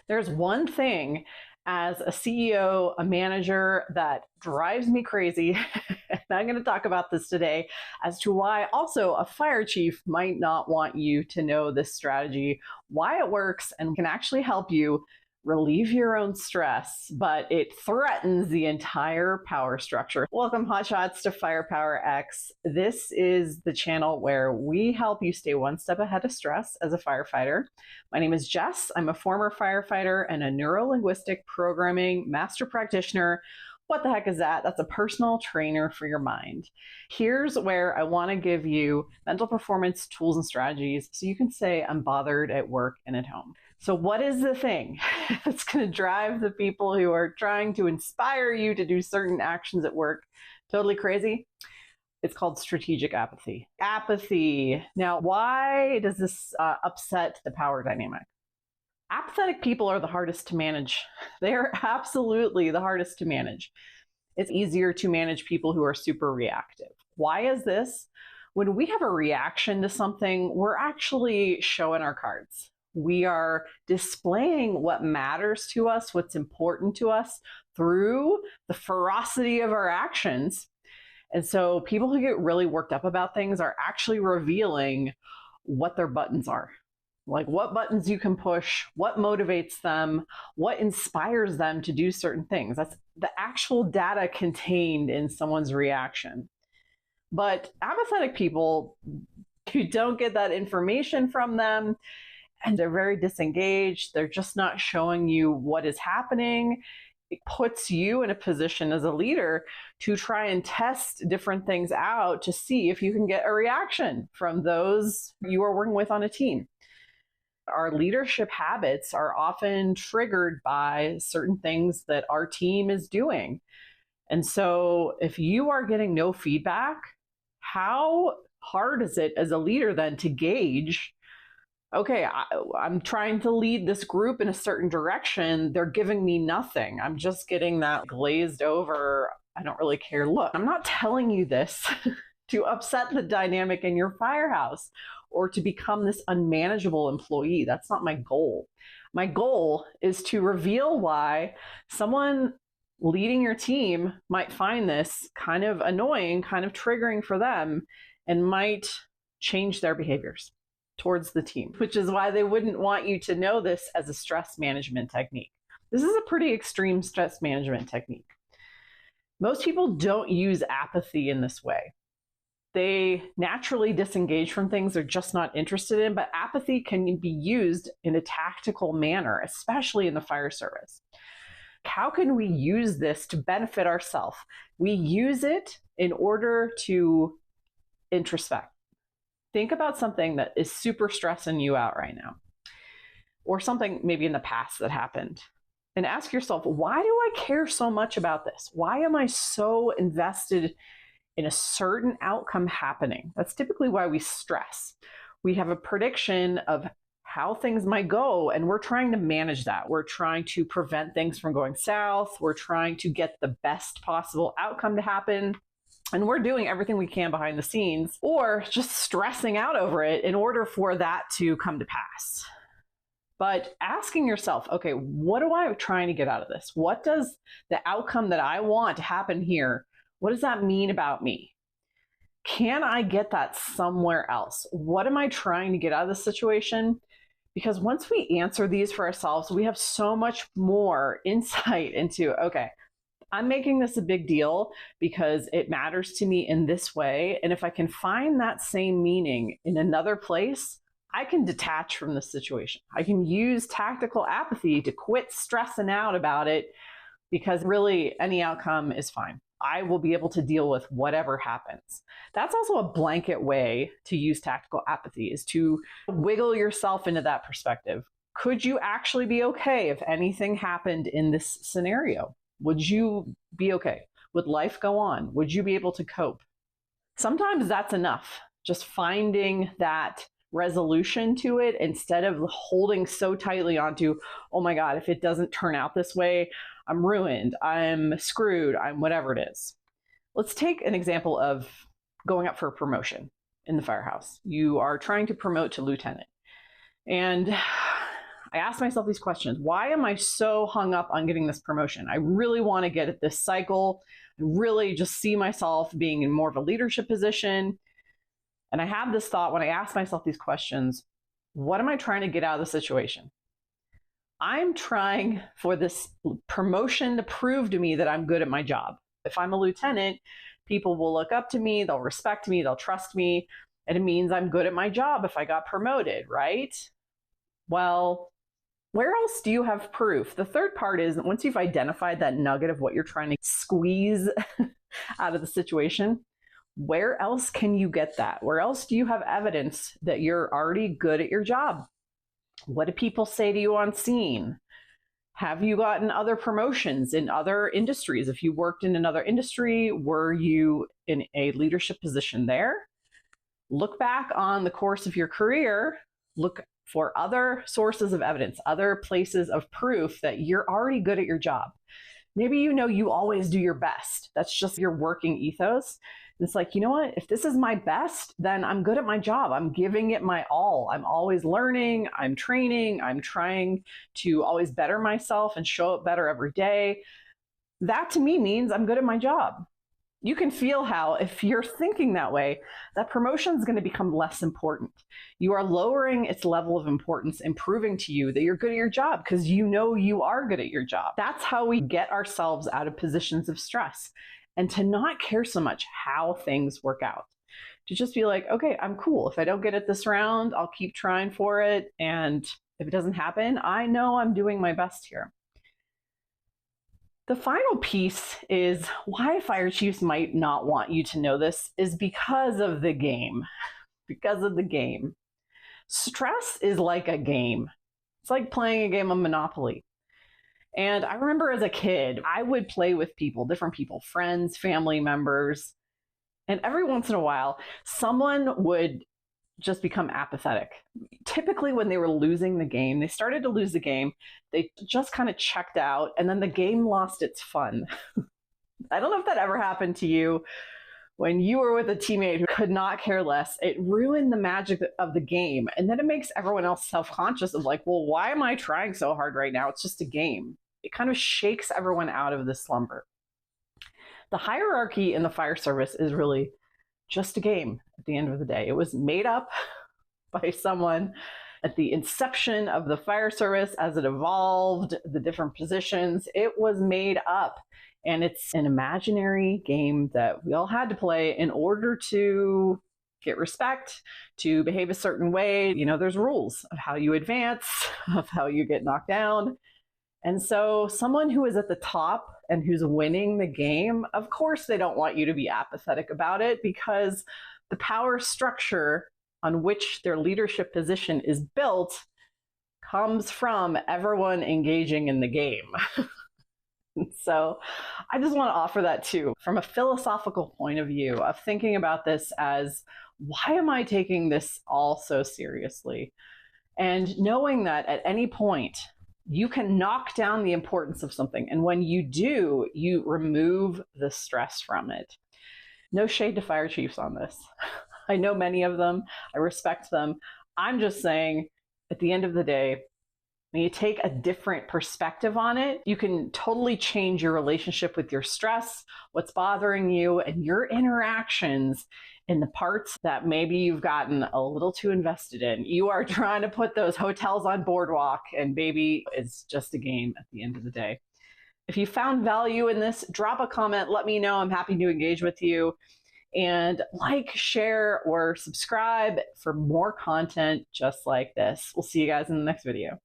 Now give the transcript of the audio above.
There's one thing as a CEO, a manager that drives me crazy. And I'm going to talk about this today as to why also a fire chief might not want you to know this strategy, why it works, and can actually help you relieve your own stress, but it threatens the entire power structure. Welcome, hotshots, to Firepower X. This is the channel where we help you stay one step ahead of stress as a firefighter. My name is Jess. I'm a former firefighter and a neuro-linguistic programming master practitioner. What the heck is that? That's a personal trainer for your mind. Here's where I want to give you mental performance tools and strategies so you can say I'm bothered at work and at home. So what is the thing that's going to drive the people who are trying to inspire you to do certain actions at work totally crazy? It's called strategic apathy. Apathy. Now, why does this upset the power dynamic? Apathetic people are the hardest to manage. They are absolutely the hardest to manage. It's easier to manage people who are super reactive. Why is this? When we have a reaction to something, we're actually showing our cards. We are displaying what matters to us, what's important to us through the ferocity of our actions. And so people who get really worked up about things are actually revealing what their buttons are. Like what buttons you can push, what motivates them, what inspires them to do certain things. That's the actual data contained in someone's reaction. But apathetic people who don't get that information from them, and they're very disengaged, they're just not showing you what is happening. It puts you in a position as a leader to try and test different things out to see if you can get a reaction from those you are working with on a team. Our leadership habits are often triggered by certain things that our team is doing. And so if you are getting no feedback, how hard is it as a leader then to gauge, okay, I'm trying to lead this group in a certain direction. They're giving me nothing. I'm just getting that glazed over, I don't really care look. I'm not telling you this to upset the dynamic in your firehouse or to become this unmanageable employee. That's not my goal. My goal is to reveal why someone leading your team might find this kind of annoying, kind of triggering for them, and might change their behaviors towards the team, which is why they wouldn't want you to know this as a stress management technique. This is a pretty extreme stress management technique. Most people don't use apathy in this way. They naturally disengage from things they're just not interested in, but apathy can be used in a tactical manner, especially in the fire service. How can we use this to benefit ourselves? We use it in order to introspect. Think about something that is super stressing you out right now, or something maybe in the past that happened, and ask yourself, why do I care so much about this? Why am I so invested in a certain outcome happening? That's typically why we stress. We have a prediction of how things might go, and we're trying to manage that. We're trying to prevent things from going south. We're trying to get the best possible outcome to happen. And we're doing everything we can behind the scenes, or just stressing out over it in order for that to come to pass. But asking yourself, okay, what am I trying to get out of this? What does the outcome that I want to happen here, what does that mean about me? Can I get that somewhere else? What am I trying to get out of this situation? Because once we answer these for ourselves, we have so much more insight into, okay, I'm making this a big deal because it matters to me in this way. And if I can find that same meaning in another place, I can detach from the situation. I can use tactical apathy to quit stressing out about it, because really any outcome is fine. I will be able to deal with whatever happens. That's also a blanket way to use tactical apathy, is to wiggle yourself into that perspective. Could you actually be okay if anything happened in this scenario? Would you be okay? Would life go on? Would you be able to cope? Sometimes that's enough. Just finding that resolution to it instead of holding so tightly onto, oh my God, if it doesn't turn out this way, I'm ruined, I'm screwed, I'm whatever it is. Let's take an example of going up for a promotion in the firehouse. You are trying to promote to lieutenant. And I asked myself these questions. Why am I so hung up on getting this promotion? I really want to get at this cycle. I really just see myself being in more of a leadership position. And I had this thought when I asked myself these questions, what am I trying to get out of the situation? I'm trying for this promotion to prove to me that I'm good at my job. If I'm a lieutenant, people will look up to me, they'll respect me, they'll trust me, and it means I'm good at my job if I got promoted, right? Well, where else do you have proof? The third part is once you've identified that nugget of what you're trying to squeeze out of the situation, where else can you get that? Where else do you have evidence that you're already good at your job? What do people say to you on scene? Have you gotten other promotions in other industries? If you worked in another industry, were you in a leadership position there? Look back on the course of your career, look for other sources of evidence, other places of proof that you're already good at your job. Maybe you know you always do your best. That's just your working ethos. It's like, you know what? If this is my best, then I'm good at my job. I'm giving it my all. I'm always learning. I'm training. I'm trying to always better myself and show up better every day. That to me means I'm good at my job. You can feel how, if you're thinking that way, that promotion is going to become less important. You are lowering its level of importance and proving to you that you're good at your job because you know you are good at your job. That's how we get ourselves out of positions of stress and to not care so much how things work out. To just be like, okay, I'm cool. If I don't get it this round, I'll keep trying for it. And if it doesn't happen, I know I'm doing my best here. The final piece is why fire chiefs might not want you to know this is because of the game. Because of the game. Stress is like a game. It's like playing a game of Monopoly. And I remember as a kid, I would play with people, different people, friends, family members. And every once in a while, someone would just become apathetic. Typically when they were losing the game, they started to lose the game, they just kind of checked out, and then the game lost its fun. I don't know if that ever happened to you. When you were with a teammate who could not care less, it ruined the magic of the game. And then it makes everyone else self-conscious of like, well, why am I trying so hard right now? It's just a game. It kind of shakes everyone out of this slumber. The hierarchy in the fire service is really just a game at the end of the day. It was made up by someone at the inception of the fire service as it evolved, the different positions. It was made up. And it's an imaginary game that we all had to play in order to get respect, to behave a certain way. You know, there's rules of how you advance, of how you get knocked down. And so someone who is at the top and who's winning the game, of course they don't want you to be apathetic about it because the power structure on which their leadership position is built comes from everyone engaging in the game. So I just want to offer that too, from a philosophical point of view of thinking about this as, why am I taking this all so seriously? And knowing that at any point, you can knock down the importance of something. And when you do, you remove the stress from it. No shade to fire chiefs on this. I know many of them. I respect them. I'm just saying, at the end of the day, when you take a different perspective on it, you can totally change your relationship with your stress, what's bothering you, and your interactions in the parts that maybe you've gotten a little too invested in. You are trying to put those hotels on boardwalk, and baby, it's just a game at the end of the day. If you found value in this, drop a comment, let me know. I'm happy to engage with you. And like, share, or subscribe for more content just like this. We'll see you guys in the next video.